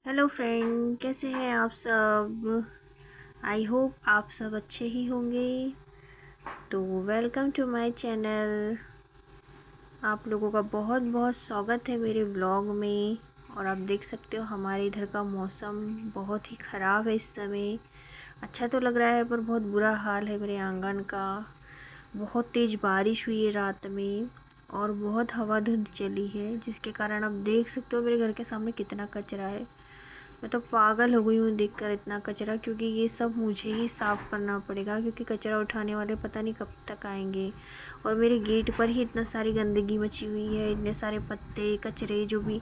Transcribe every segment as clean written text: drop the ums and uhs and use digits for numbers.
Hello friend, कैसे हैं आप सब। आई होप आप सब अच्छे ही होंगे। तो वेलकम टू माय चैनल। आप लोगों का बहुत बहुत स्वागत है मेरे ब्लॉग में। और आप देख सकते हो हमारे इधर का मौसम बहुत ही ख़राब है इस समय। अच्छा तो लग रहा है पर बहुत बुरा हाल है मेरे आंगन का। बहुत तेज़ बारिश हुई है रात में और बहुत हवा धुंध चली है, जिसके कारण आप देख सकते हो मेरे घर के सामने कितना कचरा है। मैं तो पागल हो गई हूँ देखकर इतना कचरा, क्योंकि ये सब मुझे ही साफ़ करना पड़ेगा, क्योंकि कचरा उठाने वाले पता नहीं कब तक आएंगे। और मेरे गेट पर ही इतना सारी गंदगी मची हुई है, इतने सारे पत्ते कचरे जो भी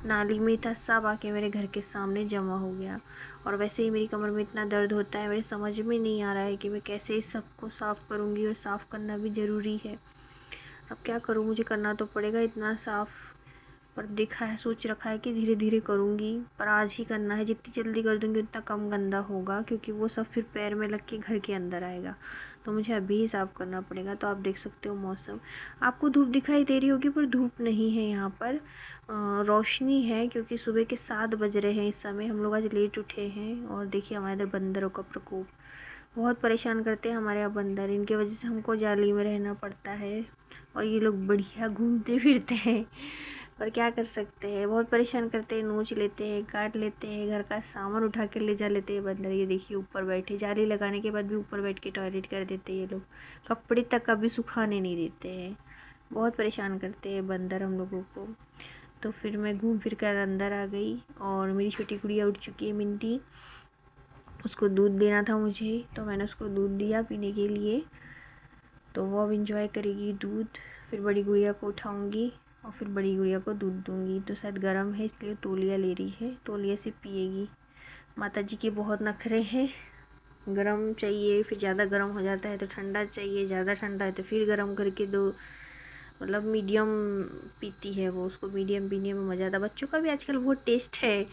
नाली में था सब आके मेरे घर के सामने जमा हो गया। और वैसे ही मेरी कमर में इतना दर्द होता है, मेरे समझ में नहीं आ रहा है कि मैं कैसे इस सबको साफ़ करूँगी। और साफ़ करना भी ज़रूरी है। अब क्या करूँ, मुझे करना तो पड़ेगा इतना साफ़। पर देखा है, सोच रखा है कि धीरे धीरे करूँगी, पर आज ही करना है। जितनी जल्दी कर दूँगी उतना कम गंदा होगा, क्योंकि वो सब फिर पैर में लग के घर के अंदर आएगा। तो मुझे अभी ही साफ़ करना पड़ेगा। तो आप देख सकते हो मौसम, आपको धूप दिखाई दे रही होगी पर धूप नहीं है यहाँ पर। रोशनी है, क्योंकि सुबह के 7 बज रहे हैं इस समय। हम लोग आज लेट उठे हैं। और देखिए हमारे इधर बंदरों का प्रकोप बहुत परेशान करते हैं हमारे यहाँ बंदर। इनके वजह से हमको जाली में रहना पड़ता है। और ये लोग बढ़िया घूमते फिरते हैं, पर क्या कर सकते हैं, बहुत परेशान करते हैं। नोच लेते हैं, काट लेते हैं, घर का सामान उठा कर ले जा लेते हैं बंदर। ये देखिए ऊपर बैठे, जाली लगाने के बाद भी ऊपर बैठ के टॉयलेट कर देते हैं ये लोग। कपड़े तक कभी सुखाने नहीं देते हैं। बहुत परेशान करते हैं बंदर हम लोगों को। तो फिर मैं घूम फिर कर अंदर आ गई। और मेरी छोटी गुड़िया उठ चुकी है मिंटी, उसको दूध देना था मुझे, तो मैंने उसको दूध दिया पीने के लिए। तो वो अब इंजॉय करेगी दूध। फिर बड़ी गुड़िया को उठाऊंगी और फिर बड़ी गुड़िया को दूध दूंगी। तो शायद गर्म है इसलिए तौलिया ले रही है, तौलिया से पिएगी। माता जी के बहुत नखरे हैं, गरम चाहिए फिर ज़्यादा गर्म हो जाता है, तो ठंडा चाहिए, ज़्यादा ठंडा है तो फिर गर्म करके दो। मतलब मीडियम पीती है वो, उसको मीडियम पीने में मज़ा आता है। बच्चों का भी आजकल बहुत टेस्ट है,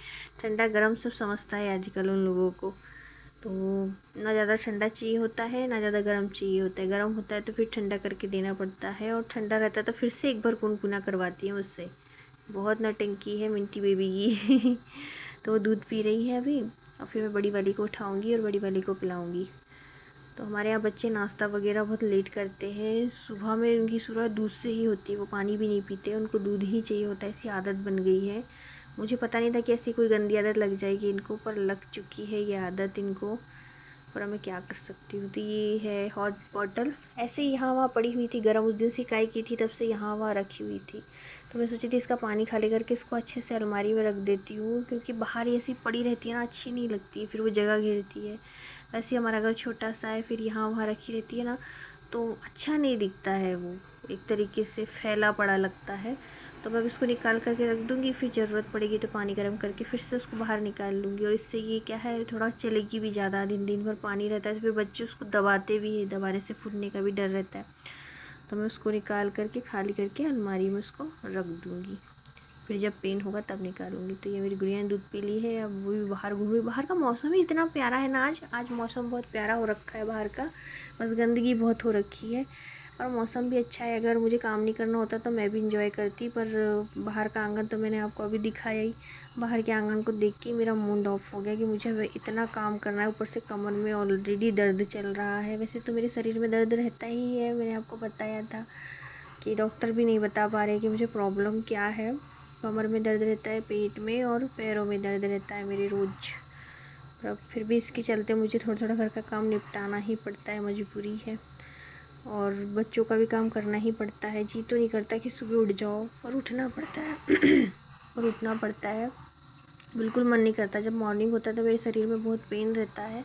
ठंडा गर्म सब समझता है आजकल उन लोगों को। तो ना ज़्यादा ठंडा चाहिए होता है ना ज़्यादा गर्म चाहिए होता है। गर्म होता है तो फिर ठंडा करके देना पड़ता है, और ठंडा रहता है तो फिर से एक बार गुनगुना करवाती है उससे। बहुत नौटंकी है मिंटी बेबी की तो वो दूध पी रही है अभी। और फिर मैं बड़ी वाली को उठाऊँगी और बड़ी वाली को पिलाऊँगी। तो हमारे यहाँ बच्चे नाश्ता वगैरह बहुत लेट करते हैं। सुबह में उनकी शुरुआत दूध से ही होती है, वो पानी भी नहीं पीते, उनको दूध ही चाहिए होता है, ऐसी आदत बन गई है। मुझे पता नहीं था कि ऐसी कोई गंदी आदत लग जाएगी इनको, पर लग चुकी है ये आदत इनको। पर मैं क्या कर सकती हूँ। तो ये है हॉट बॉटल, ऐसे ही यहाँ वहाँ पड़ी हुई थी, गर्म उस दिन सिकाई की थी, तब से यहाँ वहाँ रखी हुई थी। तो मैं सोची थी इसका पानी खाली करके इसको अच्छे से अलमारी में रख देती हूँ, क्योंकि बाहर ऐसी पड़ी रहती है ना, अच्छी नहीं लगती है, फिर वो जगह घेरती है। वैसे हमारा घर छोटा सा है, फिर यहाँ वहाँ रखी रहती है ना, तो अच्छा नहीं दिखता है वो, एक तरीके से फैला पड़ा लगता है। तो मैं इसको निकाल करके रख दूँगी, फिर ज़रूरत पड़ेगी तो पानी गर्म करके फिर से उसको बाहर निकाल लूँगी। और इससे ये क्या है, थोड़ा चलेगी भी ज़्यादा, दिन दिन भर पानी रहता है तो फिर बच्चे उसको दबाते भी हैं, दबाने से फूटने का भी डर रहता है। तो मैं उसको निकाल करके खाली करके अलमारी में उसको रख दूँगी, फिर जब पेन होगा तब निकालूंगी। तो ये मेरी गुड़िया ने दूध पी ली है, अब वो भी बाहर घूम रही। बाहर का मौसम ही इतना प्यारा है ना, आज मौसम बहुत प्यारा हो रखा है बाहर का। बस गंदगी बहुत हो रखी है, और मौसम भी अच्छा है। अगर मुझे काम नहीं करना होता तो मैं भी इंजॉय करती, पर बाहर का आंगन तो मैंने आपको अभी दिखाया ही। बाहर के आंगन को देख के मेरा मूड ऑफ हो गया कि मुझे इतना काम करना है, ऊपर से कमर में ऑलरेडी दर्द चल रहा है। वैसे तो मेरे शरीर में दर्द रहता ही है, मैंने आपको बताया था कि डॉक्टर भी नहीं बता पा रहे कि मुझे प्रॉब्लम क्या है। कमर में दर्द रहता है, पेट में और पैरों में दर्द रहता है मेरे रोज़। पर फिर भी इसके चलते मुझे थोड़ा थोड़ा घर का काम निपटाना ही पड़ता है, मजबूरी है। और बच्चों का भी काम करना ही पड़ता है। जी तो नहीं करता कि सुबह उठ जाओ, पर उठना पड़ता है और उठना पड़ता है। बिल्कुल मन नहीं करता, जब मॉर्निंग होता है तो मेरे शरीर में बहुत पेन रहता है।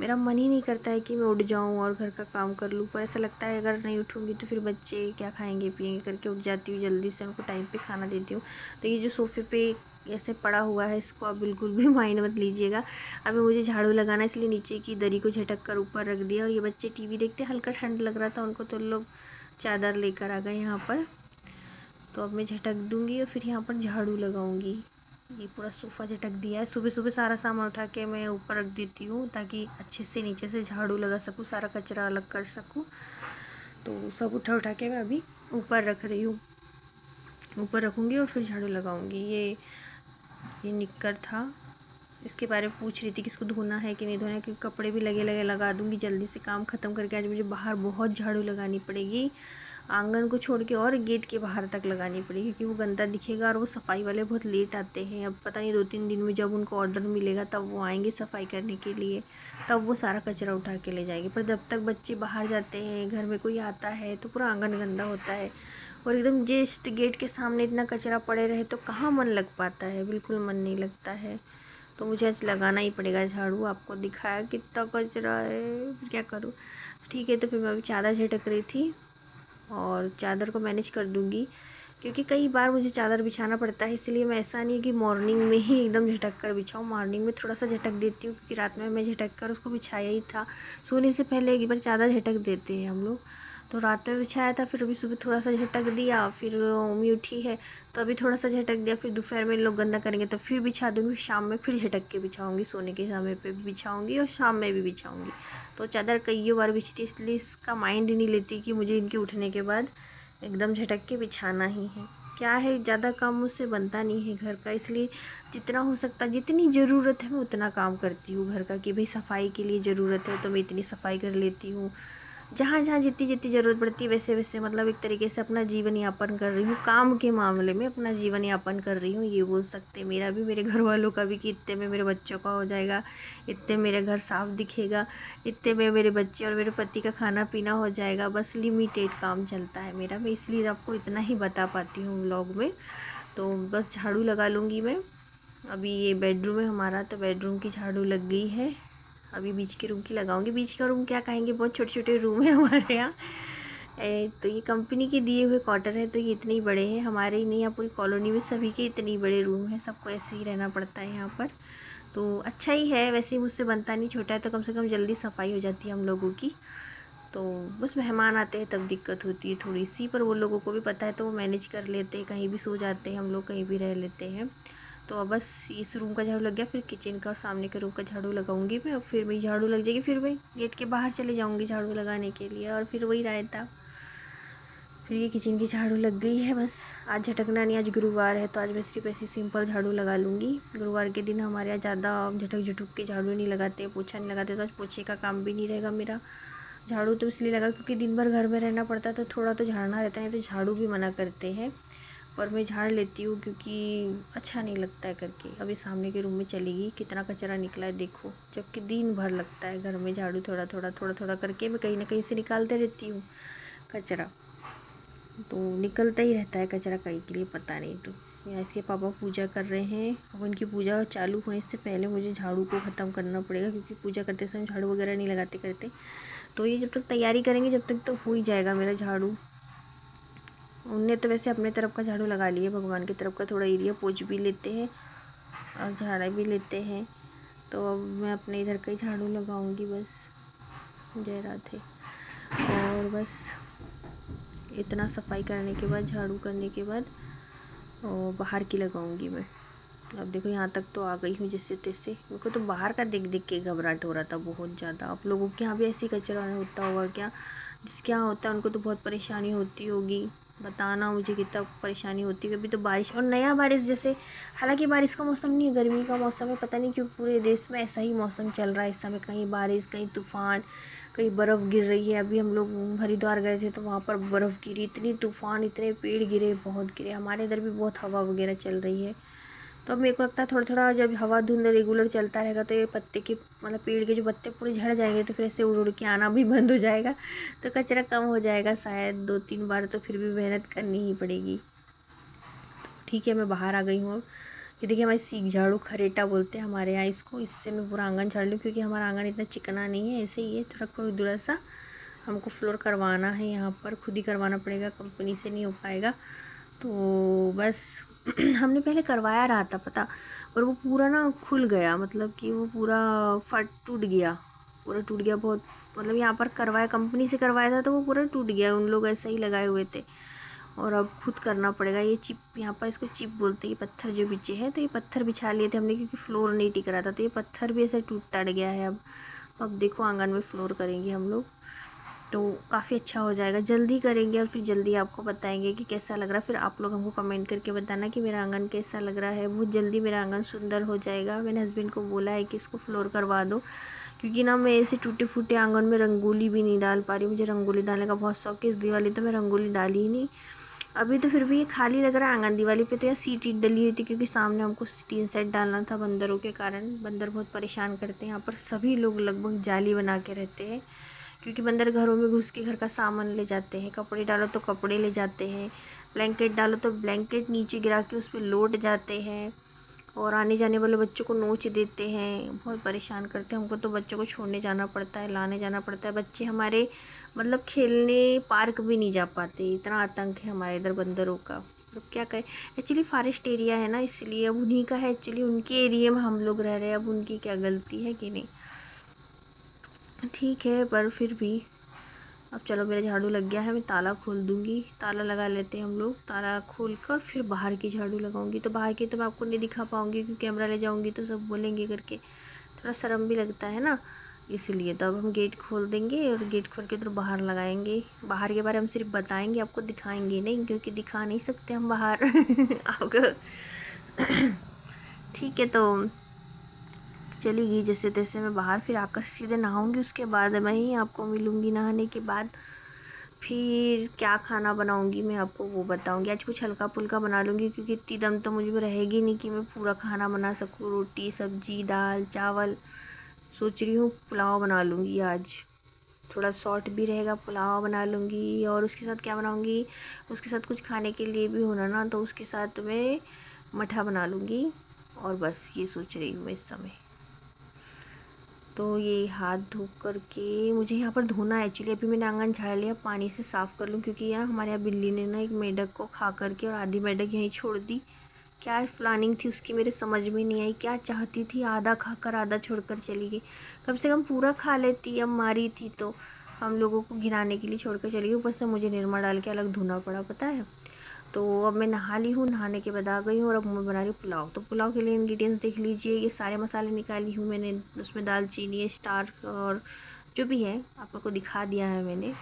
मेरा मन ही नहीं करता है कि मैं उठ जाऊं और घर का काम कर लूं, पर ऐसा लगता है अगर नहीं उठूंगी तो फिर बच्चे क्या खाएंगे पिएंगे करके उठ जाती हूँ जल्दी से, उनको टाइम पे खाना देती हूँ। तो ये जो सोफ़े पे ऐसे पड़ा हुआ है, इसको आप बिल्कुल भी माइंड मत लीजिएगा। अभी मुझे झाड़ू लगाना है, इसलिए नीचे की दरी को झटक कर ऊपर रख दिया। और ये बच्चे टीवी देखते, हल्का ठंड लग रहा था उनको, तो लोग चादर लेकर आ गए यहाँ पर। तो अब मैं झटक दूँगी और फिर यहाँ पर झाड़ू लगाऊँगी। ये पूरा सोफ़ा झटक दिया है। सुबह सुबह सारा सामान उठा के मैं ऊपर रख देती हूँ, ताकि अच्छे से नीचे से झाड़ू लगा सकूँ, सारा कचरा अलग कर सकूँ। तो सब उठा उठा के मैं अभी ऊपर रख रही हूँ, ऊपर रखूँगी और फिर झाड़ू लगाऊँगी। ये निक्कर था, इसके बारे में पूछ रही थी कि इसको धोना है कि नहीं धोना है, क्योंकि कपड़े भी लगे लगा दूँगी जल्दी से काम ख़त्म करके। आज मुझे बाहर बहुत झाड़ू लगानी पड़ेगी, आंगन को छोड़ के और गेट के बाहर तक लगानी पड़ेगी, क्योंकि वो गंदा दिखेगा। और वो सफाई वाले बहुत लेट आते हैं, अब पता नहीं 2-3 दिन में जब उनको ऑर्डर मिलेगा तब वो आएंगे सफाई करने के लिए, तब वो सारा कचरा उठा के ले जाएंगे। पर जब तक बच्चे बाहर जाते हैं, घर में कोई आता है, तो पूरा आंगन गंदा होता है। और एकदम जस्ट गेट के सामने इतना कचरा पड़े रहे तो कहाँ मन लग पाता है, बिल्कुल मन नहीं लगता है। तो मुझे आज लगाना ही पड़ेगा झाड़ू। आपको दिखाया कितना कचरा है, क्या करूँ। ठीक है, तो फिर मैं अभी चादर झटक रही थी और चादर को मैनेज कर दूँगी, क्योंकि कई बार मुझे चादर बिछाना पड़ता है। इसलिए मैं ऐसा नहीं कि मॉर्निंग में ही एकदम झटक कर बिछाऊँ, मॉर्निंग में थोड़ा सा झटक देती हूँ, क्योंकि रात में मैं झटक कर उसको बिछाया ही था। सोने से पहले एक बार चादर झटक देते हैं हम लोग, तो रात में बिछाया था, फिर अभी सुबह थोड़ा सा झटक दिया, फिर मम्मी उठी है तो अभी थोड़ा सा झटक दिया, फिर दोपहर में लोग गंदा करेंगे तो फिर बिछा दूँगी, शाम में फिर झटक के बिछाऊँगी, सोने के समय पे भी बिछाऊँगी और शाम में भी बिछाऊँगी। तो चादर कई बार बिछती, इसलिए इसका माइंड नहीं लेती कि मुझे इनके उठने के बाद एकदम झटक के बिछाना ही है। क्या है, ज़्यादा काम मुझसे बनता नहीं है घर का, इसलिए जितना हो सकता, जितनी ज़रूरत है मैं उतना काम करती हूँ घर का, कि भाई सफाई के लिए ज़रूरत है तो मैं इतनी सफाई कर लेती हूँ। जहाँ जहाँ जितनी जितनी ज़रूरत पड़ती है वैसे वैसे, मतलब एक तरीके से अपना जीवन यापन कर रही हूँ, काम के मामले में अपना जीवन यापन कर रही हूँ, ये बोल सकते हैं। मेरा भी, मेरे घर वालों का भी, कि इतने में मेरे बच्चों का हो जाएगा, इतने मेरे घर साफ दिखेगा, इतने में मेरे बच्चे और मेरे पति का खाना पीना हो जाएगा। बस लिमिटेड काम चलता है मेरा, मैं इसलिए आपको इतना ही बता पाती हूँ व्लॉग में। तो बस झाड़ू लगा लूँगी मैं। अभी ये बेडरूम है हमारा, तो बेडरूम की झाड़ू लग गई है। अभी बीच के रूम की लगाऊंगी। बीच का रूम क्या कहेंगे, बहुत छोटे छोटे रूम है हमारे यहाँ। तो ये कंपनी के दिए हुए क्वार्टर है, तो ये इतने ही बड़े हैं, हमारे ही नहीं, यहाँ पूरी कॉलोनी में सभी के इतने ही बड़े रूम हैं, सबको ऐसे ही रहना पड़ता है यहाँ पर। तो अच्छा ही है, वैसे ही मुझसे बनता नहीं, छोटा है तो कम से कम जल्दी सफाई हो जाती है हम लोगों की। तो बस मेहमान आते हैं तब दिक्कत होती है थोड़ी सी, पर वो लोगों को भी पता है तो वो मैनेज कर लेते हैं, कहीं भी सो जाते हैं हम लोग, कहीं भी रह लेते हैं। तो अब बस इस रूम का झाड़ू लग गया, फिर किचन का और सामने के रूम का झाड़ू लगाऊंगी मैं, और फिर मेरी झाड़ू लग जाएगी, फिर मैं गेट के बाहर चले जाऊंगी झाड़ू लगाने के लिए, और फिर वही रहता। फिर ये किचन की झाड़ू लग गई है। बस आज झटकना नहीं, आज गुरुवार है तो आज मैं सिर्फ ऐसी सिंपल झाड़ू लगा लूँगी। गुरुवार के दिन हमारे यहाँ ज़्यादा झटक झटुक के झाड़ू नहीं लगाते, पोछा नहीं लगाते, तो आज पोछे का काम भी नहीं रहेगा मेरा। झाड़ू तो इसलिए लगा क्योंकि दिन भर घर में रहना पड़ता है, तो थोड़ा तो झाड़ना रहता है, तो झाड़ू भी मना करते हैं, पर मैं झाड़ लेती हूँ क्योंकि अच्छा नहीं लगता है करके। अभी सामने के रूम में चलेगी, कितना कचरा निकला है देखो, जबकि दिन भर लगता है घर में झाड़ू थोड़ा थोड़ा करके मैं कहीं ना कहीं से निकालते रहती हूँ कचरा, तो निकलता ही रहता है कचरा कहीं के लिए पता नहीं। तो यहाँ इसके पापा पूजा कर रहे हैं, अब उनकी पूजा चालू होने से पहले मुझे झाड़ू को ख़त्म करना पड़ेगा, क्योंकि पूजा करते समय झाड़ू वगैरह नहीं लगाते करते। तो ये जब तक तैयारी करेंगे जब तक तो हो ही जाएगा मेरा झाड़ू। उनने तो वैसे अपने तरफ का झाड़ू लगा लिया, भगवान की तरफ का थोड़ा एरिया पोंछ भी लेते हैं और झाड़ा भी लेते हैं। तो अब मैं अपने इधर का ही झाड़ू लगाऊंगी बस। जय राधे। और बस इतना सफाई करने के बाद, झाड़ू करने के बाद और बाहर की लगाऊंगी मैं। अब देखो यहाँ तक तो आ गई हूँ जैसे तैसे। मेरे को तो बाहर का देख देख के घबराहट हो रहा था बहुत ज़्यादा। आप लोगों के यहाँ भी ऐसी कचरा होता होगा क्या? जिसके यहाँ होता है उनको तो बहुत परेशानी होती होगी, बताना मुझे कितना परेशानी होती है। अभी तो बारिश और नया बारिश जैसे, हालांकि बारिश का मौसम नहीं है, गर्मी का मौसम है। पता नहीं क्यों पूरे देश में ऐसा ही मौसम चल रहा है इस समय, कहीं बारिश, कहीं तूफ़ान, कहीं बर्फ़ गिर रही है। अभी हम लोग हरिद्वार गए थे तो वहाँ पर बर्फ़ गिरी, इतनी तूफ़ान, इतने पेड़ गिरे, बहुत गिरे। हमारे इधर भी बहुत हवा वगैरह चल रही है। तो अब मेरे को लगता है थोड़ा थोड़ा जब हवा धुंध रेगुलर चलता रहेगा तो ये पत्ते के, मतलब पेड़ के जो पत्ते पूरे झड़ जाएंगे, तो फिर ऐसे उड़ उड़ के आना भी बंद हो जाएगा, तो कचरा कम हो जाएगा शायद। 2-3 बार तो फिर भी मेहनत करनी ही पड़ेगी। ठीक है, मैं बाहर आ गई हूँ अब। ये देखिए हमारी सीख झाड़ू, खरेटा बोलते हैं हमारे यहाँ इसको। इससे मैं पूरा आंगन झाड़ लूँ, क्योंकि हमारा आंगन इतना चिकना नहीं है, ऐसे ही है थोड़ा खुरदुरा सा। हमको फ्लोर करवाना है यहाँ पर, खुद ही करवाना पड़ेगा, कंपनी से नहीं हो पाएगा। तो बस हमने पहले करवाया रहा था पता, और वो पूरा ना खुल गया, मतलब कि वो पूरा टूट गया, पूरा टूट गया बहुत। मतलब यहाँ पर करवाया, कंपनी से करवाया था तो वो पूरा टूट गया, उन लोग ऐसे ही लगाए हुए थे। और अब खुद करना पड़ेगा। ये चिप, यहाँ पर इसको चिप बोलते हैं, ये पत्थर जो बिछे हैं, तो ये पत्थर बिछा लिए थे हमने क्योंकि फ्लोर नहीं टिक रहा था, तो ये पत्थर भी ऐसे टूट टट गया है अब। देखो आंगन में फ्लोर करेंगे हम लोग। तो काफ़ी अच्छा हो जाएगा। जल्दी करेंगे और फिर जल्दी आपको बताएंगे कि कैसा लग रहा है। फिर आप लोग हमको कमेंट करके बताना कि मेरा आंगन कैसा लग रहा है। बहुत जल्दी मेरा आंगन सुंदर हो जाएगा। मैंने हस्बैंड को बोला है कि इसको फ्लोर करवा दो, क्योंकि ना मैं ऐसे टूटे फूटे आंगन में रंगोली भी नहीं डाल पा रही। मुझे रंगोली डालने का बहुत शौक है। इस दिवाली तो मैं रंगोली डाली ही नहीं अभी। तो फिर भी ये खाली लग रहा है आंगन। दिवाली पे तो यार सीट डली हुई थी, क्योंकि सामने हमको टीन सेट डालना था बंदरों के कारण। बंदर बहुत परेशान करते हैं। यहाँ पर सभी लोग लगभग जाली बना के रहते हैं, क्योंकि बंदर घरों में घुस के घर का सामान ले जाते हैं। कपड़े डालो तो कपड़े ले जाते हैं, ब्लैंकेट डालो तो ब्लैंकेट नीचे गिरा के उस पर लौट जाते हैं, और आने जाने वाले बच्चों को नोच देते हैं। बहुत परेशान करते हैं हमको। तो बच्चों को छोड़ने जाना पड़ता है, लाने जाना पड़ता है। बच्चे हमारे मतलब खेलने पार्क भी नहीं जा पाते, इतना आतंक है हमारे इधर बंदरों का। तो क्या करें। एक्चुअली फॉरेस्ट एरिया है ना, इसलिए अब उन्हीं का है। एक्चुअली उनके एरिया में हम लोग रह रहे हैं, अब उनकी क्या गलती है कि नहीं। ठीक है, पर फिर भी अब चलो मेरा झाड़ू लग गया है। मैं ताला खोल दूँगी। ताला लगा लेते हैं हम लोग। ताला खोल कर फिर बाहर की झाड़ू लगाऊंगी। तो बाहर की तो मैं आपको नहीं दिखा पाऊँगी, क्योंकि कैमरा ले जाऊँगी तो सब बोलेंगे करके। थोड़ा शर्म भी लगता है ना, इसलिए। तो अब हम गेट खोल देंगे और गेट खोल के तो बाहर लगाएंगे। बाहर के बारे में हम सिर्फ बताएंगे, आपको दिखाएंगे नहीं, क्योंकि दिखा नहीं सकते हम बाहर आपको। ठीक है, तो चली गई जैसे तैसे मैं बाहर। फिर आकर सीधे नहाऊंगी, उसके बाद मैं ही आपको मिलूँगी नहाने के बाद। फिर क्या खाना बनाऊंगी मैं आपको वो बताऊंगी। आज कुछ हल्का फुल्का बना लूँगी, क्योंकि इतनी दम तो मुझे रहेगी नहीं कि मैं पूरा खाना बना सकूँ। रोटी सब्जी दाल चावल। सोच रही हूँ पुलाव बना लूँगी आज। थोड़ा शॉर्ट भी रहेगा, पुलाव बना लूँगी। और उसके साथ क्या बनाऊँगी, उसके साथ कुछ खाने के लिए भी होना ना, तो उसके साथ मैं मठा बना लूँगी। और बस ये सोच रही हूँ मैं इस समय। तो ये हाथ धो कर के मुझे यहाँ पर धोना है। एक्चुअली अभी मैंने आंगन झाड़ लिया, पानी से साफ़ कर लूँ, क्योंकि यहाँ हमारे यहाँ बिल्ली ने ना एक मेंढक को खा करके और आधी मेंढक यहीं छोड़ दी। क्या प्लानिंग थी उसकी मेरे समझ में नहीं आई। क्या चाहती थी, आधा खाकर आधा छोड़कर चली गई। कम से कम पूरा खा लेती। अब मारी थी तो हम लोगों को घिराने के लिए छोड़कर चली गई। ऊपर से मुझे निरमा डाल के अलग धोना पड़ा, पता है। तो अब मैं नहा ली हूँ, नहाने के बाद आ गई हूँ, और अब मैं बना रही हूँ पुलाव। तो पुलाव के लिए इंग्रेडिएंट्स देख लीजिए। ये सारे मसाले निकाली हूँ मैंने। उसमें दालचीनी स्टार और जो भी है आप लोग को दिखा दिया है मैंने।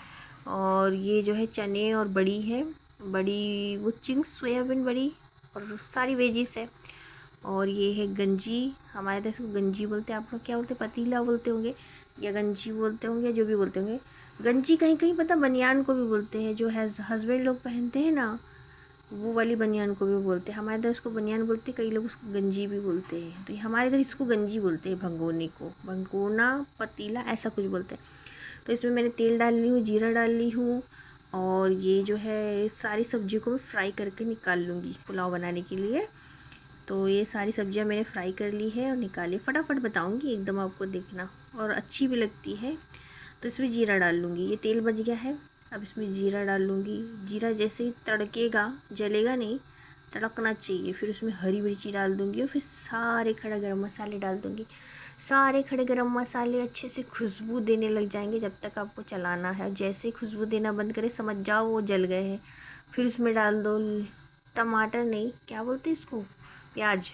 और ये जो है चने और बड़ी है, बड़ी वो चिंग्स सोयाबीन बड़ी, और सारी वेजिस है। और ये है गंजी। हमारे इधर इसको गंजी बोलते हैं, आप लोग क्या बोलते हैं, पतीला बोलते होंगे या गंजी बोलते होंगे, जो भी बोलते होंगे। गंजी कहीं कहीं पता बनियान को भी बोलते हैं, जो है हस्बैंड लोग पहनते हैं ना, वो वाली बनियान को भी बोलते हैं। हमारे इधर उसको बनियान बोलते हैं, कई लोग उसको गंजी भी बोलते हैं। तो ये हमारे इधर इसको गंजी बोलते हैं, भगोने को भगोना पतीला ऐसा कुछ बोलते हैं। तो इसमें मैंने तेल डाल ली हूँ, जीरा डाल ली हूँ, और ये जो है सारी सब्जियों को मैं फ्राई करके निकाल लूँगी पुलाव बनाने के लिए। तो ये सारी सब्जियां मैंने फ्राई कर ली है और निकाली। फटाफट बताऊँगी एकदम आपको, देखना, और अच्छी भी लगती है। तो इसमें जीरा डाल लूँगी। ये तेल बच गया है, अब इसमें जीरा डाल लूँगी। जीरा जैसे ही तड़केगा, जलेगा नहीं, तड़कना चाहिए, फिर उसमें हरी मिर्ची डाल दूँगी, और फिर सारे खड़े गरम मसाले डाल दूँगी। सारे खड़े गरम मसाले अच्छे से खुशबू देने लग जाएंगे, जब तक आपको चलाना है। जैसे ही खुशबू देना बंद करे, समझ जाओ वो जल गए हैं। फिर उसमें डाल दो टमाटर, नहीं क्या बोलते इसको, प्याज।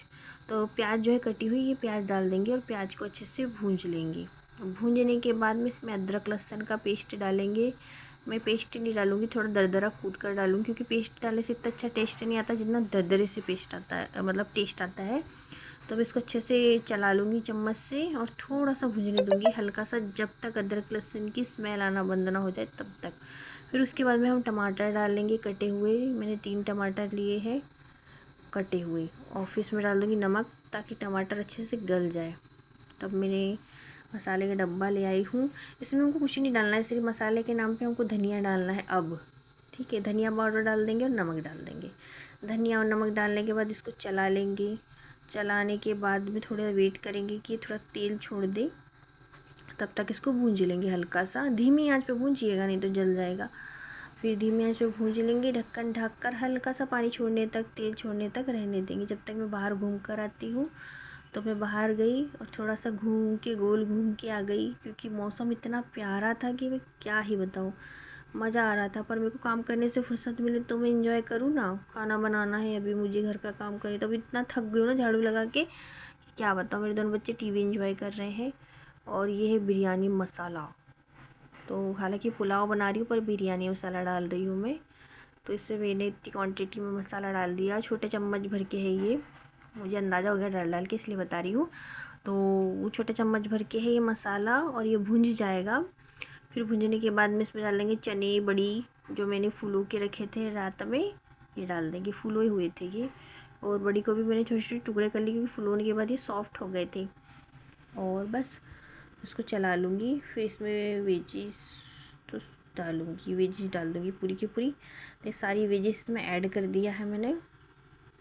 तो प्याज जो है कटी हुई, ये प्याज डाल देंगे, और प्याज को अच्छे से भूंज लेंगे। भूंजने के बाद में इसमें अदरक लहसुन का पेस्ट डालेंगे। मैं पेस्ट नहीं डालूँगी, थोड़ा दरदरा कूट कर डालूँगी, क्योंकि पेस्ट डालने से इतना अच्छा टेस्ट नहीं आता जितना दरदरे से पेस्ट आता है, मतलब टेस्ट आता है। तो मैं इसको अच्छे से चला लूँगी चम्मच से, और थोड़ा सा भूनने दूँगी हल्का सा, जब तक अदरक लहसुन की स्मेल आना बंद ना हो जाए तब तक। फिर उसके बाद में हम टमाटर डालेंगे कटे हुए। मैंने 3 टमाटर लिए हैं कटे हुए, और फिर इसमें डाल दूँगी नमक, ताकि टमाटर अच्छे से गल जाए। तब मैंने मसाले का डब्बा ले आई हूँ। इसमें हमको कुछ नहीं डालना है, सिर्फ मसाले के नाम पे हमको धनिया डालना है अब। ठीक है, धनिया पाउडर डाल देंगे और नमक डाल देंगे। धनिया और नमक डालने के बाद इसको चला लेंगे। चलाने के बाद में थोड़ा वेट करेंगे कि थोड़ा तेल छोड़ दे, तब तक इसको भूंज लेंगे हल्का सा। धीमी आंच पे भूंजिएगा, नहीं तो जल जाएगा। फिर धीमी आंच पे भूंज लेंगे, ढक्कन ढक कर हल्का सा पानी छोड़ने तक, तेल छोड़ने तक रहने देंगे। जब तक मैं बाहर घूम कर आती हूँ। तो मैं बाहर गई और थोड़ा सा घूम के, गोल घूम के आ गई, क्योंकि मौसम इतना प्यारा था कि मैं क्या ही बताऊँ। मज़ा आ रहा था, पर मेरे को काम करने से फुर्सत मिले तो मैं इंजॉय करूँ ना। खाना बनाना है अभी मुझे, घर का काम करे, तो अभी इतना थक गई हूँ ना झाड़ू लगा के, क्या बताऊँ। मेरे दोनों बच्चे टीवी इंजॉय कर रहे हैं। और ये है बिरयानी मसाला, तो हालांकि पुलाव बना रही हूँ पर बिरयानी मसाला डाल रही हूँ मैं। तो इससे मैंने इतनी क्वांटिटी में मसाला डाल दिया, छोटे चम्मच भर के है ये, मुझे अंदाज़ा हो गया डाल डाल के इसलिए बता रही हूँ। तो वो छोटे चम्मच भर के है ये मसाला, और ये भुंज जाएगा। फिर भुंजने के बाद में इसमें डाल देंगे चने बड़ी, जो मैंने फूलो के रखे थे रात में, ये डाल देंगे, फूलोए हुए थे ये। और बड़ी को भी मैंने छोटे छोटे टुकड़े कर लिए क्योंकि फूलोने के बाद ये सॉफ्ट हो गए थे। और बस उसको चला लूँगी। फिर इसमें वेजिस तो डालूँगी, वेजिस डाल दूँगी पूरी की पूरी। ये सारी वेजिस इसमें ऐड कर दिया है मैंने।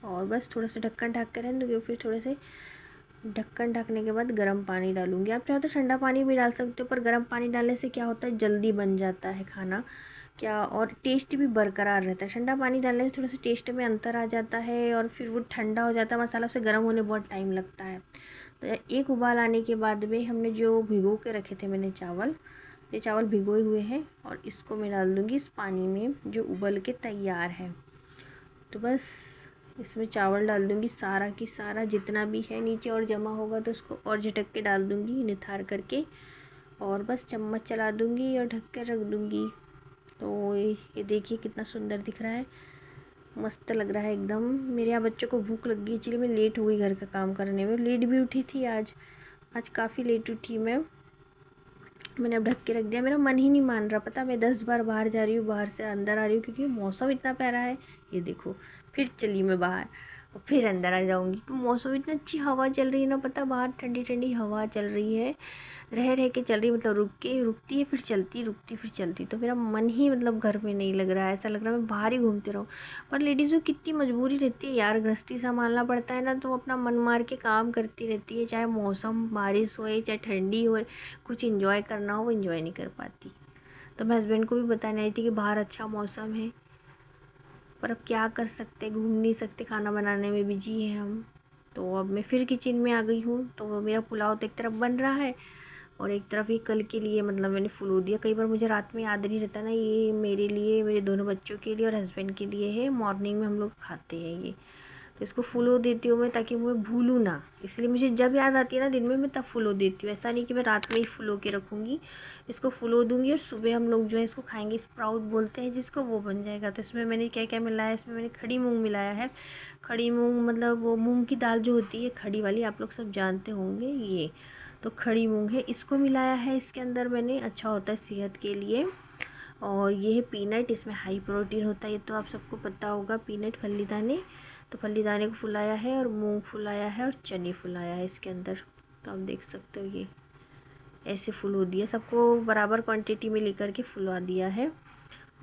और बस थोड़ा सा ढक्कन ढक कर रहने दूँगी। फिर थोड़े से ढक्कन ढकने के बाद गर्म पानी डालूँगी। आप चाहो तो ठंडा पानी भी डाल सकते हो, पर गर्म पानी डालने से क्या होता है, जल्दी बन जाता है खाना क्या, और टेस्ट भी बरकरार रहता है। ठंडा पानी डालने से थोड़ा सा टेस्ट में अंतर आ जाता है, और फिर वो ठंडा हो जाता है मसाला, से गर्म होने बहुत टाइम लगता है। तो एक उबाल आने के बाद में हमने जो भिगो के रखे थे मैंने चावल, ये चावल भिगोए हुए हैं, और इसको मैं डाल दूँगी इस पानी में जो उबल के तैयार है। तो बस इसमें चावल डाल दूँगी सारा की सारा, जितना भी है नीचे और जमा होगा तो उसको और झटक के डाल दूँगी निथार करके। और बस चम्मच चला दूँगी और ढक के रख दूँगी। तो ये देखिए कितना सुंदर दिख रहा है, मस्त लग रहा है एकदम। मेरे यहाँ बच्चों को भूख लग गई, इसलिए मैं लेट हो गई घर का काम करने में, लेट भी उठी थी आज काफ़ी लेट उठी मैंने अब ढक के रख दिया। मेरा मन ही नहीं मान रहा, पता मैं 10 बार बाहर जा रही हूँ, बाहर से अंदर आ रही हूँ, क्योंकि मौसम इतना प्यारा है। ये देखो फिर चली मैं बाहर और फिर अंदर आ जाऊँगी। तो मौसम इतनी अच्छी हवा चल रही है ना, पता बाहर ठंडी ठंडी हवा चल रही है, रह रह के चल रही, मतलब रुक के रुकती है फिर चलती, रुकती फिर चलती। तो मेरा मन ही मतलब घर में नहीं लग रहा है, ऐसा लग रहा है मैं बाहर ही घूमती रहूँ। पर लेडीज़ को कितनी मजबूरी रहती है यार, गृहस्थी संभालना पड़ता है ना, तो अपना मन मार के काम करती रहती है, चाहे मौसम बारिश होए चाहे ठंडी होए, कुछ इंजॉय करना हो वो इंजॉय नहीं कर पाती। तो मैं हस्बैंड को भी बताने आई थी कि बाहर अच्छा मौसम है, पर अब क्या कर सकते, घूम नहीं सकते, खाना बनाने में बिजी हैं हम। तो अब मैं फिर किचन में आ गई हूँ। तो मेरा पुलाव तो एक तरफ बन रहा है, और एक तरफ ये कल के लिए मतलब मैंने फुलो दिया। कई बार मुझे रात में याद नहीं रहता ना, ये मेरे लिए, मेरे दोनों बच्चों के लिए और हस्बैंड के लिए है, मॉर्निंग में हम लोग खाते हैं ये। तो इसको फुलो देती हूँ मैं, ताकि मैं भूलूँ ना, इसलिए मुझे जब याद आती है ना दिन में, मैं तब फुलो देती हूँ। ऐसा नहीं कि मैं रात में ही फुलो के रखूँगी, इसको फुलो दूँगी और सुबह हम लोग जो है इसको खाएँगे। स्प्राउट बोलते हैं जिसको, वो बन जाएगा। तो इसमें मैंने क्या क्या मिलाया है, इसमें मैंने खड़ी मूँग मिलाया है। खड़ी मूँग मतलब वो मूँग की दाल जो होती है खड़ी वाली, आप लोग सब जानते होंगे ये। तो खड़ी मूँग है, इसको मिलाया है इसके अंदर मैंने, अच्छा होता है सेहत के लिए। और ये है पीनट, इसमें हाई प्रोटीन होता है, ये तो आप सबको पता होगा, पीनट फली दाने। तो फली दाने को फुलाया है, और मूंग फुलाया है, और चने फुलाया है इसके अंदर। तो आप देख सकते हो ये ऐसे फुलो दिया, सबको बराबर क्वांटिटी में लेकर के फुला दिया है।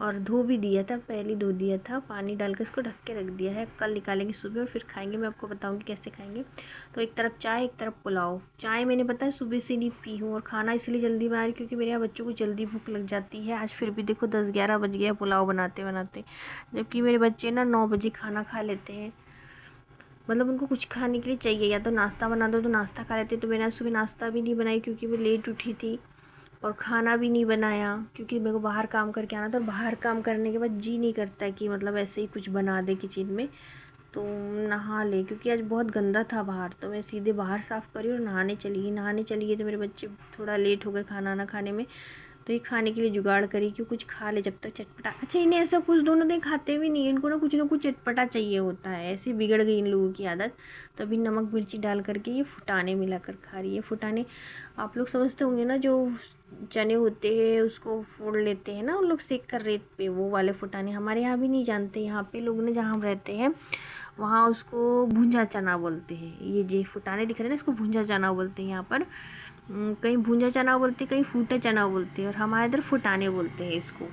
और धो भी दिया था, पहले धो दिया था, पानी डाल कर इसको ढक के रख दिया है। कल निकालेंगे सुबह और फिर खाएंगे, मैं आपको बताऊंगी कैसे खाएंगे। तो एक तरफ चाय एक तरफ पुलाव। चाय मैंने पता है सुबह से नहीं पी हूँ, और खाना इसलिए जल्दी बना रही क्योंकि मेरे यहाँ बच्चों को जल्दी भूख लग जाती है। आज फिर भी देखो 10-11 बज गया पुलाव बनाते बनाते, जबकि मेरे बच्चे ना 9 बजे खाना खा लेते हैं। मतलब उनको कुछ खाने के लिए चाहिए, या तो नाश्ता बना दो तो नाश्ता खा लेते। तो मैंने आज सुबह नाश्ता भी नहीं बनाई क्योंकि मैं लेट उठी थी, और खाना भी नहीं बनाया क्योंकि मेरे को बाहर काम करके आना था। और बाहर काम करने के बाद जी नहीं करता है कि मतलब ऐसे ही कुछ बना दे किचन में। तो नहा ले, क्योंकि आज बहुत गंदा था बाहर, तो मैं सीधे बाहर साफ़ करी और नहाने चली गई। तो मेरे बच्चे थोड़ा लेट हो गए खाना ना खाने में, तो ये खाने के लिए जुगाड़ करी कि कुछ खा ले जब तक चटपटा। अच्छा इन्हें ऐसा कुछ दोनों दिन खाते भी नहीं, इनको ना कुछ चटपटा चाहिए होता है, ऐसे बिगड़ गई इन लोगों की आदत। तो अभी नमक मिर्ची डाल करके ये फुटाने मिलाकर खा रही है। फुटाने आप लोग समझते होंगे ना, जो चने होते हैं उसको फोड़ लेते हैं ना उन लोग सेक कर रेत पे, वो वाले फुटाने। हमारे यहाँ भी नहीं जानते, यहाँ पे लोग ने जहाँ हम रहते हैं वहाँ उसको भुंजा चना बोलते हैं। ये जो फुटाने दिख रहे हैं ना, इसको भुंजा चना बोलते हैं यहाँ पर। कहीं भुंजा चना बोलते हैं, कहीं फूटा चना बोलते हैं, और हमारे इधर फुटाने बोलते हैं इसको।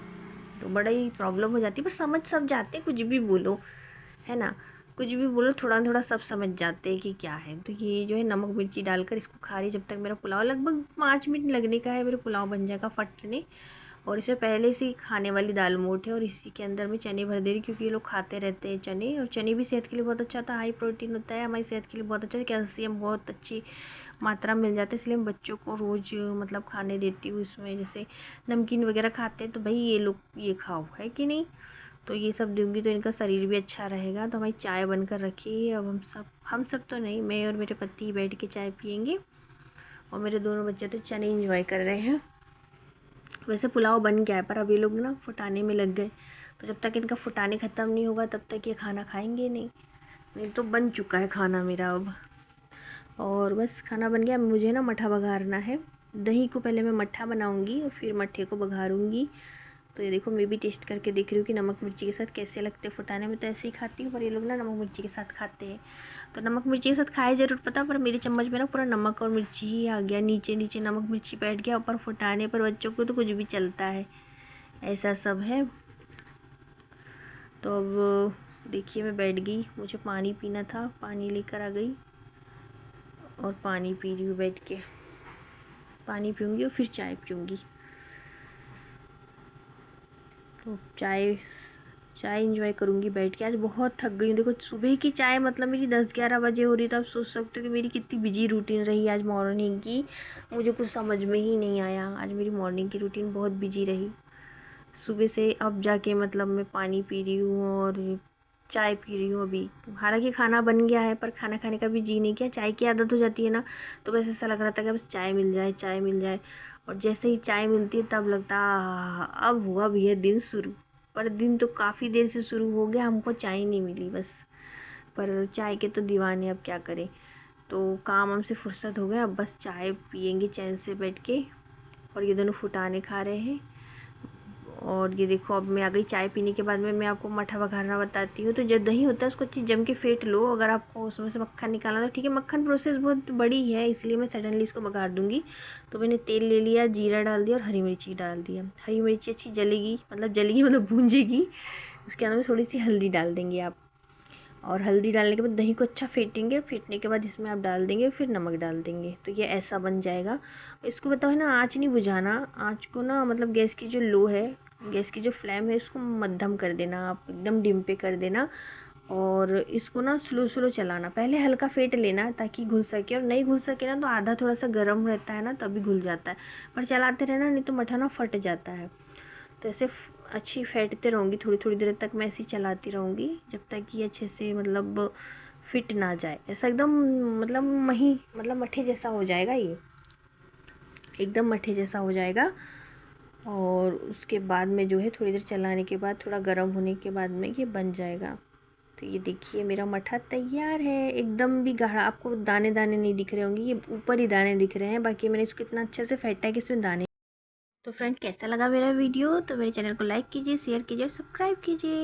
तो बड़ा ही प्रॉब्लम हो जाती है, पर समझ सब जाते हैं, कुछ भी बोलो है ना, कुछ भी बोलो थोड़ा थोड़ा सब समझ जाते हैं कि क्या है। तो ये जो है नमक मिर्ची डालकर इसको खा रही, जब तक मेरा पुलाव लगभग 5 मिनट लगने का है, मेरा पुलाव बन जाएगा फटने। और इसमें पहले से ही खाने वाली दाल मोठ है, और इसी के अंदर मैं चने भर दे रही क्योंकि ये लोग खाते रहते हैं चने, और चने भी सेहत के लिए बहुत अच्छा होता है, हाई प्रोटीन होता है, हमारी सेहत के लिए बहुत अच्छा है, कैल्शियम बहुत अच्छी मात्रा में मिल जाता है। इसलिए मैं बच्चों को रोज़ मतलब खाने देती हूँ। इसमें जैसे नमकीन वगैरह खाते हैं तो भाई ये लोग ये खाओ, है कि नहीं। तो ये सब दूंगी तो इनका शरीर भी अच्छा रहेगा। तो हमारी चाय बनकर रखी है, अब हम सब तो नहीं, मैं और मेरे पति बैठ के चाय पियेंगे, और मेरे दोनों बच्चे तो चने एंजॉय कर रहे हैं। वैसे पुलाव बन गया है, पर अब ये लोग ना फुटाने में लग गए, तो जब तक इनका फुटाने ख़त्म नहीं होगा तब तक ये खाना खाएंगे नहीं। नहीं तो बन चुका है खाना मेरा अब। और बस खाना बन गया। मुझे ना मट्ठा बघारना है। दही को पहले मैं मट्ठा बनाऊंगी और फिर मट्ठे को बघारूंगी। तो ये देखो, मैं भी टेस्ट करके देख रही हूँ कि नमक मिर्ची के साथ कैसे लगते हैं फुटाने में। तो ऐसे ही खाती हूँ, पर ये लोग ना नमक मिर्ची के साथ खाते हैं। तो नमक मिर्ची के साथ खाए ज़रूर पता, पर मेरे चम्मच में ना पूरा नमक और मिर्ची ही आ गया, नीचे नीचे नमक मिर्ची बैठ गया। ऊपर फुटाने पर बच्चों को तो कुछ भी चलता है, ऐसा सब है। तो अब देखिए मैं बैठ गई, मुझे पानी पीना था, पानी लेकर आ गई और पानी पी रही हूँ बैठ के। पानी पीऊँगी और फिर चाय पीऊँगी। तो चाय इंजॉय करूँगी बैठ के। आज बहुत थक गई हूँ। देखो सुबह की चाय मतलब मेरी 10-11 बजे हो रही, तो आप सोच सकते हो कि मेरी कितनी बिजी रूटीन रही आज मॉर्निंग की। मुझे कुछ समझ में ही नहीं आया, आज मेरी मॉर्निंग की रूटीन बहुत बिजी रही। सुबह से अब जाके मतलब मैं पानी पी रही हूँ और चाय पी रही हूँ अभी। हालांकि खाना बन गया है, पर खाना खाने का भी जी नहीं किया। चाय की आदत हो जाती है ना, तो बस ऐसा लग रहा था कि बस चाय मिल जाए, चाय मिल जाए। और जैसे ही चाय मिलती है तब लगता है अब हुआ भी है दिन शुरू। पर दिन तो काफ़ी देर से शुरू हो गया, हमको चाय नहीं मिली बस। पर चाय के तो दीवाने, अब क्या करें। तो काम हमसे फुर्सत हो गया, अब बस चाय पियेंगे चैन से बैठ के। और ये दोनों फुटाने खा रहे हैं। और ये देखो, अब मैं आ गई चाय पीने के बाद में मैं आपको मट्ठा बघारना बताती हूँ। तो जो दही होता है उसको अच्छी जम के फेंट लो। अगर आपको उसमें से मक्खन निकालना तो ठीक है, मक्खन प्रोसेस बहुत बड़ी है, इसलिए मैं सडनली इसको बघार दूँगी। तो मैंने तेल ले लिया, जीरा डाल दिया और हरी मिर्ची डाल दिया। हरी मिर्ची अच्छी जलेगी, मतलब भूंजेगी। उसके अंदर में थोड़ी सी हल्दी डाल देंगे आप। और हल्दी डालने के बाद दही को अच्छा फेंटेंगे। फेंटने के बाद इसमें आप डाल देंगे, फिर नमक डाल देंगे, तो ये ऐसा बन जाएगा। इसको बताओ है ना, आँच नहीं बुझाना। आँच को ना मतलब गैस की जो लो है, गैस की जो फ्लेम है, उसको मध्यम कर देना, आप एकदम डिम पे कर देना। और इसको ना स्लो स्लो चलाना, पहले हल्का फेंट लेना ताकि घुल सके। और नहीं घुल सके ना तो आधा थोड़ा सा गर्म रहता है ना, तभी घुल जाता है। पर चलाते रहना, नहीं तो मट्ठा ना फट जाता है। तो ऐसे अच्छी फेंटते रहूँगी, थोड़ी थोड़ी देर तक मैं ऐसे ही चलाती रहूँगी, जब तक कि अच्छे से मतलब फिट ना जाए। ऐसा एकदम मतलब मतलब मट्ठे जैसा हो जाएगा, ये एकदम मट्ठे जैसा हो जाएगा। और उसके बाद में जो है थोड़ी देर चलाने के बाद, थोड़ा गर्म होने के बाद में ये बन जाएगा। तो ये देखिए मेरा मट्ठा तैयार है। एकदम भी गाढ़ा, आपको दाने दाने नहीं दिख रहे होंगे, ये ऊपर ही दाने दिख रहे हैं। बाकी मैंने इसको इतना अच्छे से फेंटा है कि इसमें दाने। तो फ्रेंड कैसा लगा मेरा वीडियो, तो मेरे चैनल को लाइक कीजिए, शेयर कीजिए और सब्सक्राइब कीजिए।